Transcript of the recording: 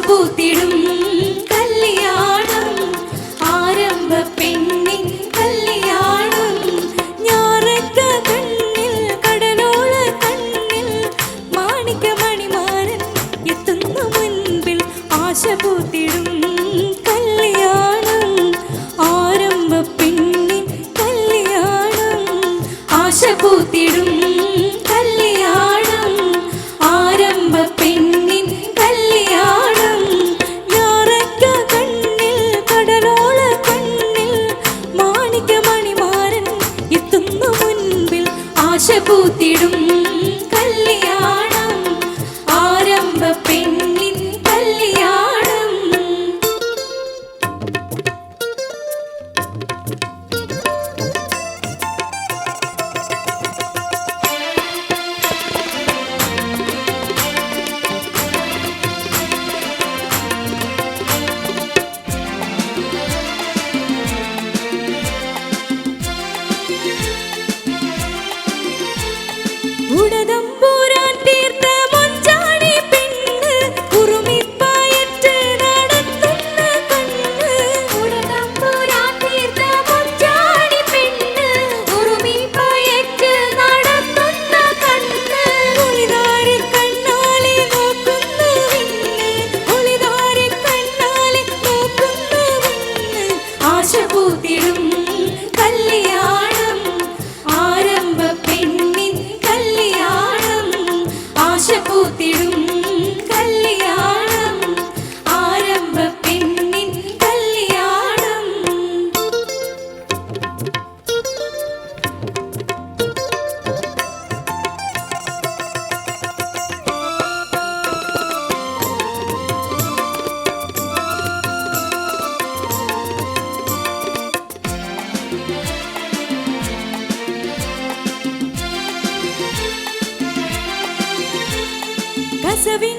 പൂത്തിടും കല്യാണം ആരംഭ പെണ്ണിൻ കല്യാണം ഞാറക്ക കണ്ണിൽ കടലോള കണ്ണിൽ മാണിക്ക മണിമാരൻ എത്തുന്നു മുൻപിൽ ആശ പൂത്തിടും കല്യാണം ആരംഭ പെണ്ണിൻ കല്യാണം ആശ പൂത്തിടും കല്യാണം ആരംഭ പെണ്ണിൻ കല്യാണം ഞാറക്ക കണ്ണിൽ കടലോള കണ്ണിൽ മാണിക്ക മണിമാരൻ എത്തുന്നു മുൻപിൽ ആശ പൂത്തിടും കല്യാണം ആരംഭ പെണ്ണിൻ കല്യാണം. ഉടതമ്പുരാൻ തീർത്ത മൊഞ്ചാടി പെണ്ണ് ഉറുമിപ്പായറ്റ് നടത്തുന്ന കണ്ണ് ഉടതമ്പുരാൻ തീർത്ത മൊഞ്ചാടി പെണ്ണ് ഉറുമിപ്പായറ്റ് നടത്തുന്ന കണ്ണ് ഒളിതാരി കണ്ണാലെ നോക്കുന്നു വിണ്ണ് ഒളിതാരി കണ്ണാലെ നോക്കുന്നു വിണ്ണ് ആശ പൂത്തിടും കല്യാണം ആരംഭ പെണ്ണിൻ കല്യാണം ആശ പൂത്തിടും കല്യാണം ആരംഭ പെണ്ണിൻ കല്യാണം. കസവിൻ